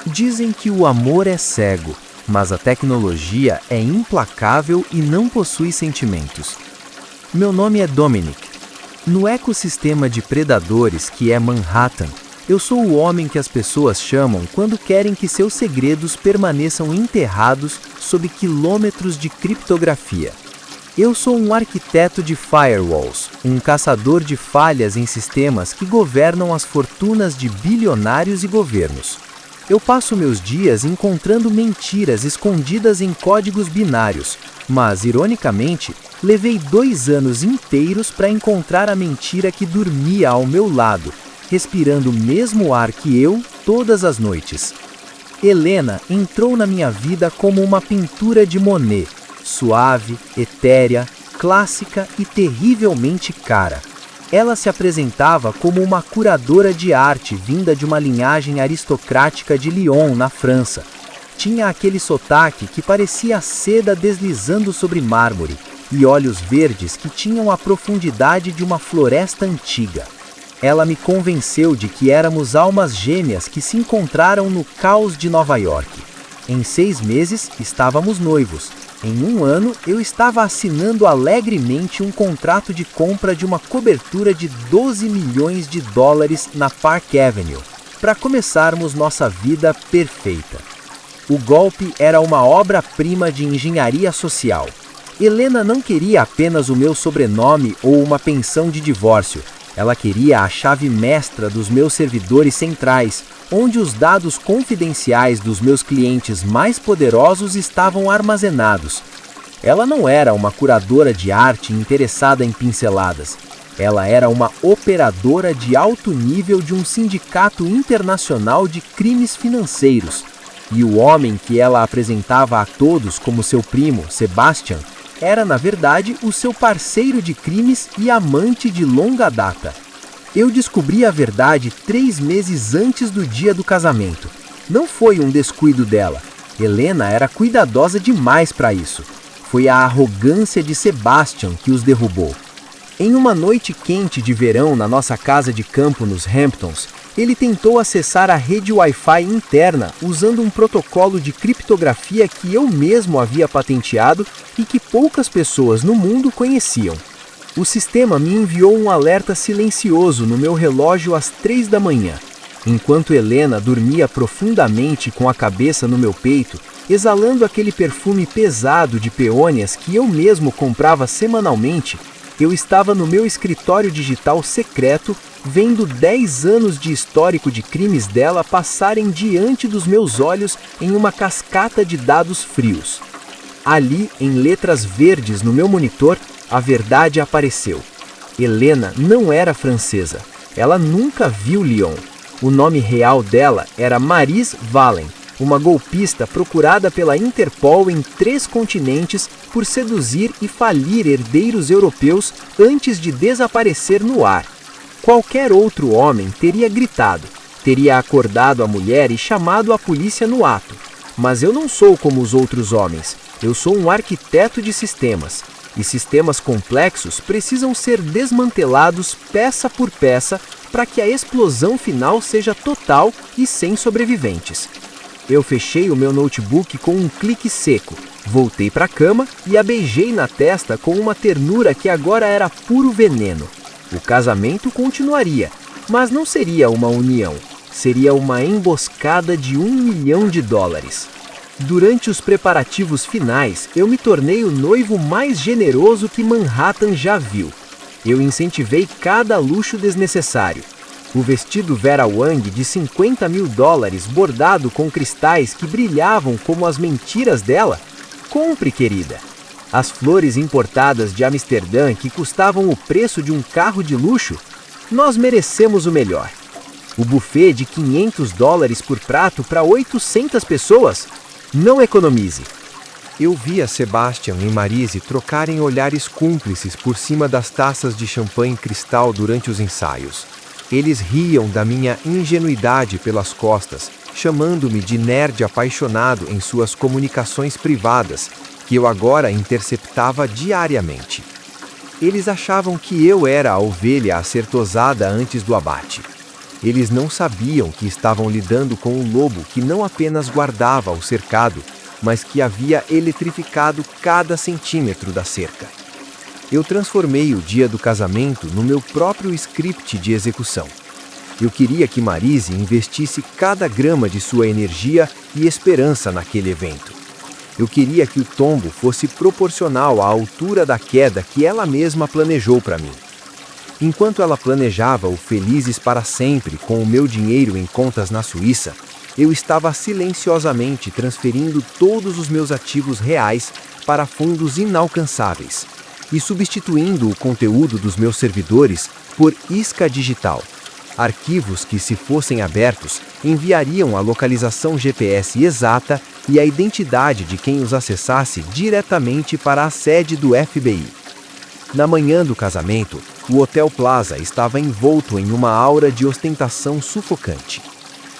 Dizem que o amor é cego, mas a tecnologia é implacável e não possui sentimentos. Meu nome é Dominic. No ecossistema de predadores que é Manhattan, eu sou o homem que as pessoas chamam quando querem que seus segredos permaneçam enterrados sob quilômetros de criptografia. Eu sou um arquiteto de firewalls, um caçador de falhas em sistemas que governam as fortunas de bilionários e governos. Eu passo meus dias encontrando mentiras escondidas em códigos binários, mas, ironicamente, levei 2 anos inteiros para encontrar a mentira que dormia ao meu lado, respirando o mesmo ar que eu todas as noites. Helena entrou na minha vida como uma pintura de Monet, suave, etérea, clássica e terrivelmente cara. Ela se apresentava como uma curadora de arte vinda de uma linhagem aristocrática de Lyon, na França. Tinha aquele sotaque que parecia seda deslizando sobre mármore e olhos verdes que tinham a profundidade de uma floresta antiga. Ela me convenceu de que éramos almas gêmeas que se encontraram no caos de Nova York. Em 6 meses, estávamos noivos. Em 1 ano, eu estava assinando alegremente um contrato de compra de uma cobertura de 12 milhões de dólares na Park Avenue, para começarmos nossa vida perfeita. O golpe era uma obra-prima de engenharia social. Helena não queria apenas o meu sobrenome ou uma pensão de divórcio. Ela queria a chave mestra dos meus servidores centrais, onde os dados confidenciais dos meus clientes mais poderosos estavam armazenados. Ela não era uma curadora de arte interessada em pinceladas. Ela era uma operadora de alto nível de um sindicato internacional de crimes financeiros. E o homem que ela apresentava a todos como seu primo, Sebastian, era, na verdade, o seu parceiro de crimes e amante de longa data. Eu descobri a verdade 3 meses antes do dia do casamento. Não foi um descuido dela. Helena era cuidadosa demais para isso. Foi a arrogância de Sebastian que os derrubou. Em uma noite quente de verão na nossa casa de campo nos Hamptons, ele tentou acessar a rede Wi-Fi interna usando um protocolo de criptografia que eu mesmo havia patenteado e que poucas pessoas no mundo conheciam. O sistema me enviou um alerta silencioso no meu relógio às 3 da manhã. Enquanto Helena dormia profundamente com a cabeça no meu peito, exalando aquele perfume pesado de peônias que eu mesmo comprava semanalmente, eu estava no meu escritório digital secreto, vendo 10 anos de histórico de crimes dela passarem diante dos meus olhos em uma cascata de dados frios. Ali, em letras verdes no meu monitor, a verdade apareceu. Helena não era francesa. Ela nunca viu Lyon. O nome real dela era Maryse Valen, uma golpista procurada pela Interpol em 3 continentes por seduzir e falir herdeiros europeus antes de desaparecer no ar. Qualquer outro homem teria gritado, teria acordado a mulher e chamado a polícia no ato. Mas eu não sou como os outros homens. Eu sou um arquiteto de sistemas. E sistemas complexos precisam ser desmantelados peça por peça para que a explosão final seja total e sem sobreviventes. Eu fechei o meu notebook com um clique seco, voltei para a cama e a beijei na testa com uma ternura que agora era puro veneno. O casamento continuaria, mas não seria uma união, seria uma emboscada de $1 milhão. Durante os preparativos finais, eu me tornei o noivo mais generoso que Manhattan já viu. Eu incentivei cada luxo desnecessário. O vestido Vera Wang de $50 mil bordado com cristais que brilhavam como as mentiras dela? Compre, querida! As flores importadas de Amsterdã que custavam o preço de um carro de luxo? Nós merecemos o melhor. O buffet de $500 por prato para 800 pessoas? Não economize. Eu via Sebastian e Maryse trocarem olhares cúmplices por cima das taças de champanhe cristal durante os ensaios. Eles riam da minha ingenuidade pelas costas, chamando-me de nerd apaixonado em suas comunicações privadas, que eu agora interceptava diariamente. Eles achavam que eu era a ovelha a ser tosada antes do abate. Eles não sabiam que estavam lidando com um lobo que não apenas guardava o cercado, mas que havia eletrificado cada centímetro da cerca. Eu transformei o dia do casamento no meu próprio script de execução. Eu queria que Maryse investisse cada grama de sua energia e esperança naquele evento. Eu queria que o tombo fosse proporcional à altura da queda que ela mesma planejou para mim. Enquanto ela planejava o Felizes para Sempre com o meu dinheiro em contas na Suíça, eu estava silenciosamente transferindo todos os meus ativos reais para fundos inalcançáveis e substituindo o conteúdo dos meus servidores por isca digital. Arquivos que, se fossem abertos, enviariam a localização GPS exata e a identidade de quem os acessasse diretamente para a sede do FBI. Na manhã do casamento, o Hotel Plaza estava envolto em uma aura de ostentação sufocante.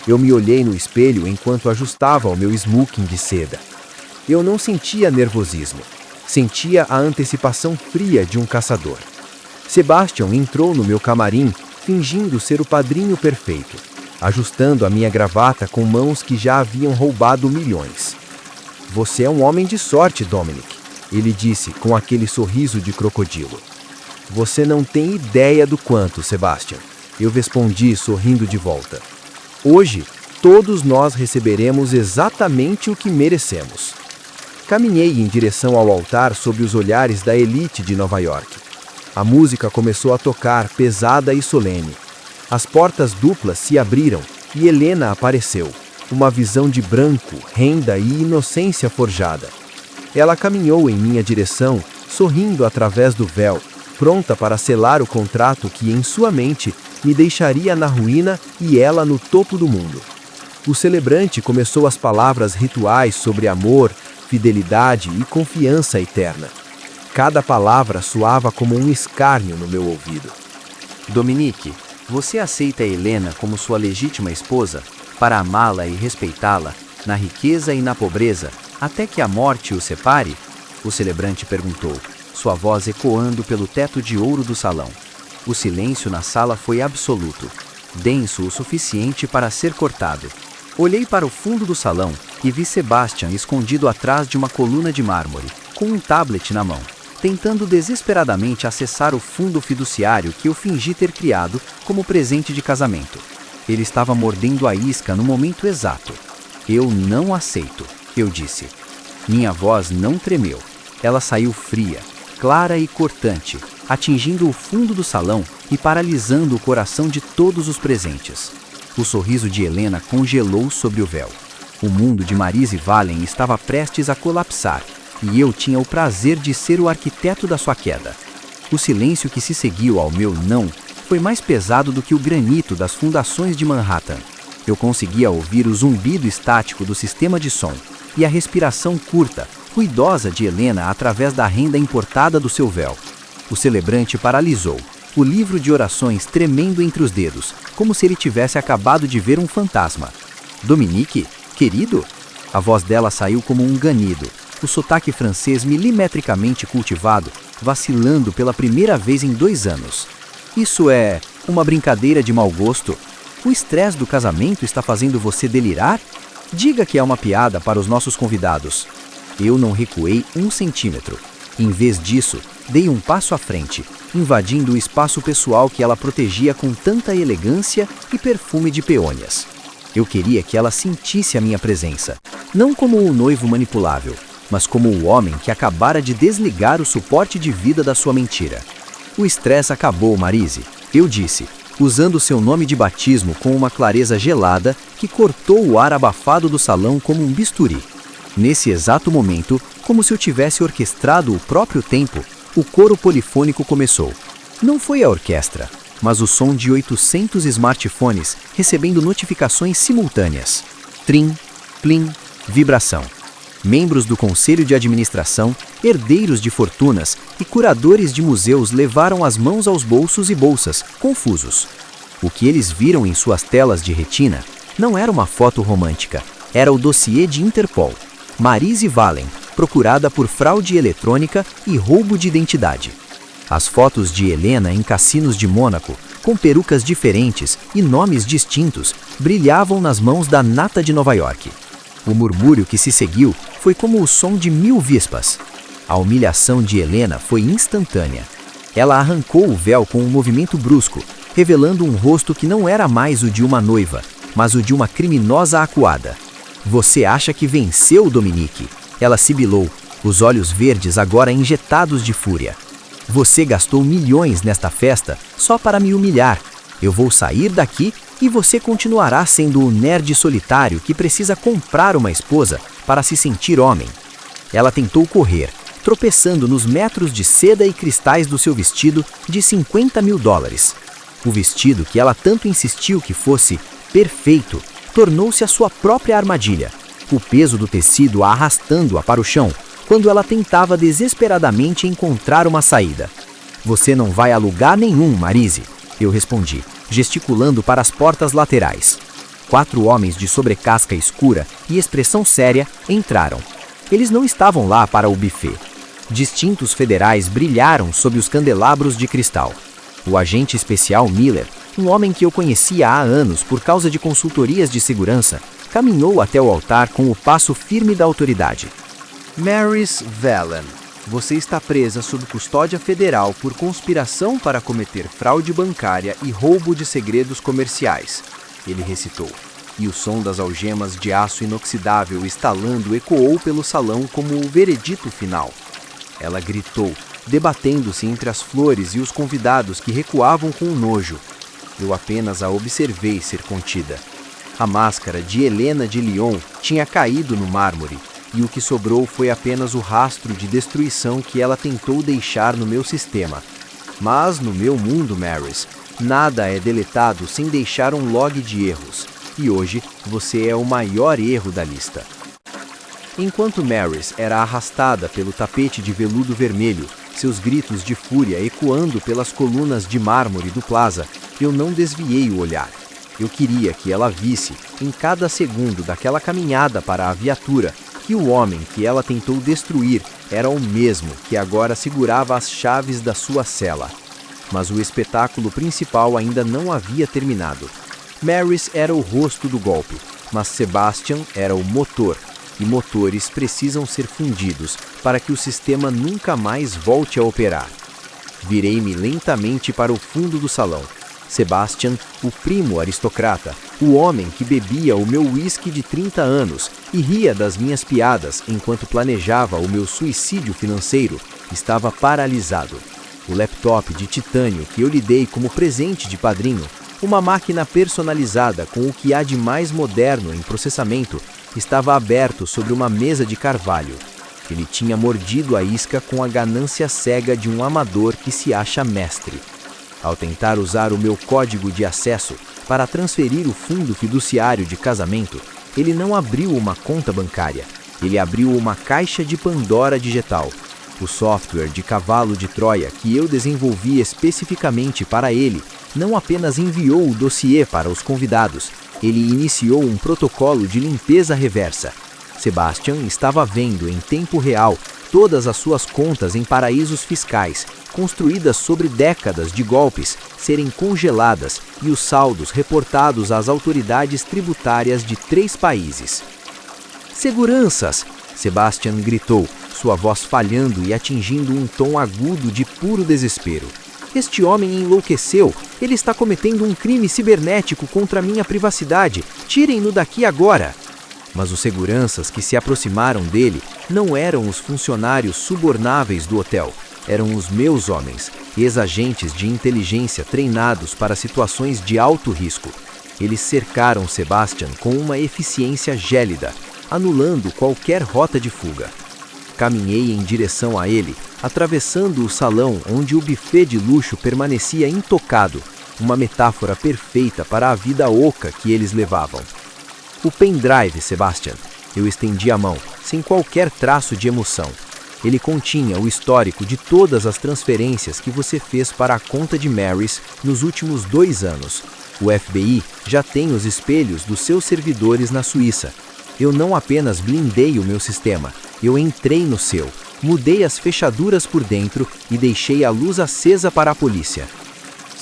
Eu me olhei no espelho enquanto ajustava o meu smoking de seda. Eu não sentia nervosismo. Sentia a antecipação fria de um caçador. Sebastian entrou no meu camarim, fingindo ser o padrinho perfeito, ajustando a minha gravata com mãos que já haviam roubado milhões. "Você é um homem de sorte, Dominic", ele disse com aquele sorriso de crocodilo. "Você não tem ideia do quanto, Sebastian", eu respondi sorrindo de volta. "Hoje, todos nós receberemos exatamente o que merecemos." Caminhei em direção ao altar sob os olhares da elite de Nova York. A música começou a tocar, pesada e solene. As portas duplas se abriram e Helena apareceu, uma visão de branco, renda e inocência forjada. Ela caminhou em minha direção, sorrindo através do véu, pronta para selar o contrato que, em sua mente, me deixaria na ruína e ela no topo do mundo. O celebrante começou as palavras rituais sobre amor, fidelidade e confiança eterna. Cada palavra soava como um escárnio no meu ouvido. "Dominique, você aceita Helena como sua legítima esposa, para amá-la e respeitá-la, na riqueza e na pobreza, até que a morte o separe?" O celebrante perguntou, sua voz ecoando pelo teto de ouro do salão. O silêncio na sala foi absoluto, denso o suficiente para ser cortado. Olhei para o fundo do salão e vi Sebastian escondido atrás de uma coluna de mármore, com um tablet na mão, tentando desesperadamente acessar o fundo fiduciário que eu fingi ter criado como presente de casamento. Ele estava mordendo a isca no momento exato. "Eu não aceito", eu disse. Minha voz não tremeu. Ela saiu fria, clara e cortante, atingindo o fundo do salão e paralisando o coração de todos os presentes. O sorriso de Helena congelou sobre o véu. O mundo de Maryse Wallen estava prestes a colapsar, e eu tinha o prazer de ser o arquiteto da sua queda. O silêncio que se seguiu ao meu não foi mais pesado do que o granito das fundações de Manhattan. Eu conseguia ouvir o zumbido estático do sistema de som e a respiração curta, ruidosa de Helena através da renda importada do seu véu. O celebrante paralisou, o livro de orações tremendo entre os dedos, como se ele tivesse acabado de ver um fantasma. "Dominique, querido?" A voz dela saiu como um ganido, o sotaque francês milimetricamente cultivado, vacilando pela primeira vez em 2 anos. "Isso é uma brincadeira de mau gosto? O estresse do casamento está fazendo você delirar? Diga que é uma piada para os nossos convidados." Eu não recuei 1 centímetro. Em vez disso, dei um passo à frente, invadindo o espaço pessoal que ela protegia com tanta elegância e perfume de peônias. Eu queria que ela sentisse a minha presença, não como o noivo manipulável, mas como o homem que acabara de desligar o suporte de vida da sua mentira. "O estresse acabou, Maryse", eu disse, usando seu nome de batismo com uma clareza gelada que cortou o ar abafado do salão como um bisturi. Nesse exato momento, como se eu tivesse orquestrado o próprio tempo, o coro polifônico começou. Não foi a orquestra, mas o som de 800 smartphones recebendo notificações simultâneas. Trim, plim, vibração. Membros do conselho de administração, herdeiros de fortunas e curadores de museus levaram as mãos aos bolsos e bolsas, confusos. O que eles viram em suas telas de retina não era uma foto romântica, era o dossiê de Interpol. Maryse Wallen, procurada por fraude eletrônica e roubo de identidade. As fotos de Helena em cassinos de Mônaco, com perucas diferentes e nomes distintos, brilhavam nas mãos da nata de Nova York. O murmúrio que se seguiu foi como o som de 1000 vispas. A humilhação de Helena foi instantânea. Ela arrancou o véu com um movimento brusco, revelando um rosto que não era mais o de uma noiva, mas o de uma criminosa acuada. Você acha que venceu, Dominique? Ela sibilou, os olhos verdes agora injetados de fúria. Você gastou milhões nesta festa só para me humilhar. Eu vou sair daqui e você continuará sendo o nerd solitário que precisa comprar uma esposa para se sentir homem. Ela tentou correr, tropeçando nos metros de seda e cristais do seu vestido de $50 mil. O vestido que ela tanto insistiu que fosse perfeito tornou-se a sua própria armadilha, o peso do tecido a arrastando-a para o chão, quando ela tentava desesperadamente encontrar uma saída. Você não vai a lugar nenhum, Marise, eu respondi, gesticulando para as portas laterais. 4 homens de sobrecasca escura e expressão séria entraram. Eles não estavam lá para o buffet. Distintos federais brilharam sob os candelabros de cristal. O agente especial Miller, um homem que eu conhecia há anos por causa de consultorias de segurança, caminhou até o altar com o passo firme da autoridade. Maryse Valen, você está presa sob custódia federal por conspiração para cometer fraude bancária e roubo de segredos comerciais, ele recitou, e o som das algemas de aço inoxidável estalando ecoou pelo salão como o veredito final. Ela gritou, debatendo-se entre as flores e os convidados que recuavam com nojo. Eu apenas a observei ser contida. A máscara de Helena de Lyon tinha caído no mármore, e o que sobrou foi apenas o rastro de destruição que ela tentou deixar no meu sistema. Mas no meu mundo, Maryse, nada é deletado sem deixar um log de erros, e hoje você é o maior erro da lista. Enquanto Maryse era arrastada pelo tapete de veludo vermelho, seus gritos de fúria ecoando pelas colunas de mármore do plaza, eu não desviei o olhar. Eu queria que ela visse, em cada segundo daquela caminhada para a viatura, que o homem que ela tentou destruir era o mesmo que agora segurava as chaves da sua cela. Mas o espetáculo principal ainda não havia terminado. Maryse era o rosto do golpe, mas Sebastian era o motor, e motores precisam ser fundidos para que o sistema nunca mais volte a operar. Virei-me lentamente para o fundo do salão. Sebastian, o primo aristocrata, o homem que bebia o meu uísque de 30 anos e ria das minhas piadas enquanto planejava o meu suicídio financeiro, estava paralisado. O laptop de titânio que eu lhe dei como presente de padrinho, uma máquina personalizada com o que há de mais moderno em processamento, estava aberto sobre uma mesa de carvalho. Ele tinha mordido a isca com a ganância cega de um amador que se acha mestre. Ao tentar usar o meu código de acesso para transferir o fundo fiduciário de casamento, ele não abriu uma conta bancária, ele abriu uma caixa de Pandora digital. O software de cavalo de Troia que eu desenvolvi especificamente para ele não apenas enviou o dossiê para os convidados, ele iniciou um protocolo de limpeza reversa. Sebastian estava vendo em tempo real todas as suas contas em paraísos fiscais, construídas sobre décadas de golpes, serem congeladas e os saldos reportados às autoridades tributárias de 3 países. Seguranças! Sebastian gritou, sua voz falhando e atingindo um tom agudo de puro desespero. Este homem enlouqueceu. Ele está cometendo um crime cibernético contra minha privacidade. Tirem-no daqui agora! Mas os seguranças que se aproximaram dele não eram os funcionários subornáveis do hotel. Eram os meus homens, ex-agentes de inteligência treinados para situações de alto risco. Eles cercaram Sebastian com uma eficiência gélida, anulando qualquer rota de fuga. Caminhei em direção a ele, atravessando o salão onde o buffet de luxo permanecia intocado, uma metáfora perfeita para a vida oca que eles levavam. O pendrive, Sebastian. Eu estendi a mão, sem qualquer traço de emoção. Ele continha o histórico de todas as transferências que você fez para a conta de Maryse nos últimos 2 anos. O FBI já tem os espelhos dos seus servidores na Suíça. Eu não apenas blindei o meu sistema, eu entrei no seu, mudei as fechaduras por dentro e deixei a luz acesa para a polícia.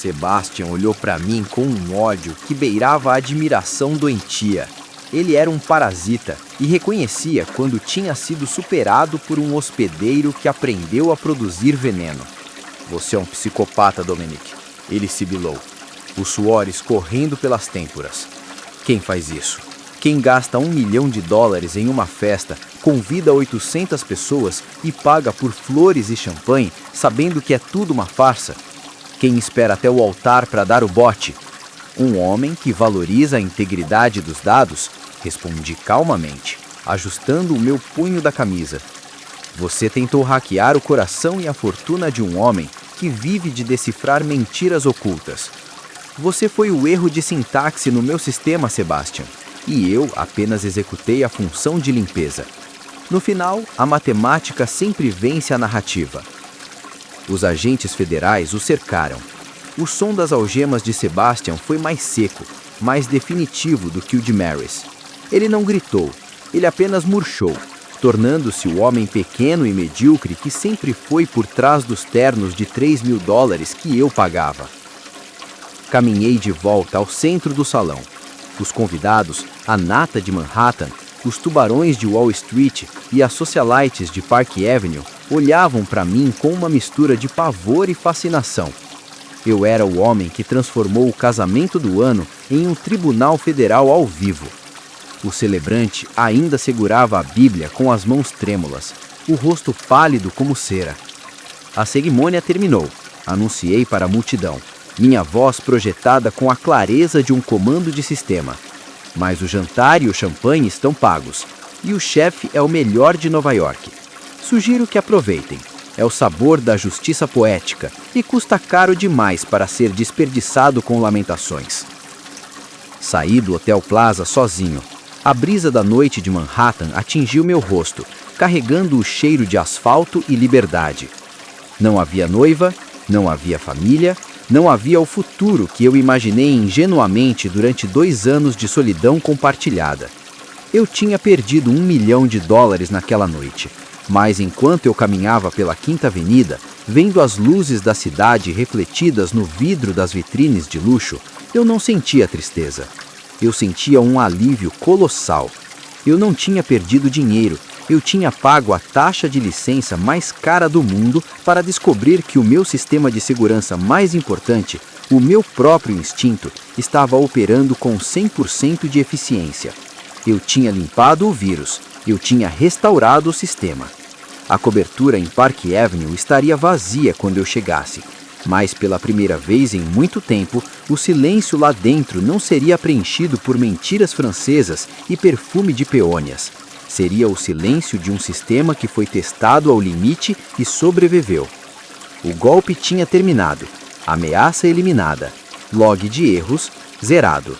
Sebastian olhou para mim com um ódio que beirava a admiração doentia. Ele era um parasita e reconhecia quando tinha sido superado por um hospedeiro que aprendeu a produzir veneno. Você é um psicopata, Dominic, ele sibilou, o suor escorrendo pelas têmporas. Quem faz isso? Quem gasta $1 milhão em uma festa, convida 800 pessoas e paga por flores e champanhe, sabendo que é tudo uma farsa? Quem espera até o altar para dar o bote? Um homem que valoriza a integridade dos dados? Respondi calmamente, ajustando o meu punho da camisa. Você tentou hackear o coração e a fortuna de um homem que vive de decifrar mentiras ocultas. Você foi o erro de sintaxe no meu sistema, Sebastian, e eu apenas executei a função de limpeza. No final, a matemática sempre vence a narrativa. Os agentes federais o cercaram. O som das algemas de Sebastian foi mais seco, mais definitivo do que o de Maris. Ele não gritou, ele apenas murchou, tornando-se o homem pequeno e medíocre que sempre foi por trás dos ternos de $3 mil que eu pagava. Caminhei de volta ao centro do salão. Os convidados, a nata de Manhattan, os tubarões de Wall Street e as socialites de Park Avenue olhavam para mim com uma mistura de pavor e fascinação. Eu era o homem que transformou o casamento do ano em um tribunal federal ao vivo. O celebrante ainda segurava a Bíblia com as mãos trêmulas, o rosto pálido como cera. A cerimônia terminou. Anunciei para a multidão, minha voz projetada com a clareza de um comando de sistema. Mas o jantar e o champanhe estão pagos, e o chefe é o melhor de Nova York. Sugiro que aproveitem. É o sabor da justiça poética e custa caro demais para ser desperdiçado com lamentações. Saí do Hotel Plaza sozinho. A brisa da noite de Manhattan atingiu meu rosto, carregando o cheiro de asfalto e liberdade. Não havia noiva, não havia família, não havia o futuro que eu imaginei ingenuamente durante 2 anos de solidão compartilhada. Eu tinha perdido $1 milhão naquela noite, mas enquanto eu caminhava pela Quinta Avenida, vendo as luzes da cidade refletidas no vidro das vitrines de luxo, eu não sentia tristeza. Eu sentia um alívio colossal. Eu não tinha perdido dinheiro, eu tinha pago a taxa de licença mais cara do mundo para descobrir que o meu sistema de segurança mais importante, o meu próprio instinto, estava operando com 100% de eficiência. Eu tinha limpado o vírus, eu tinha restaurado o sistema. A cobertura em Park Avenue estaria vazia quando eu chegasse, mas pela primeira vez em muito tempo, o silêncio lá dentro não seria preenchido por mentiras francesas e perfume de peônias. Seria o silêncio de um sistema que foi testado ao limite e sobreviveu. O golpe tinha terminado, ameaça eliminada, log de erros zerado.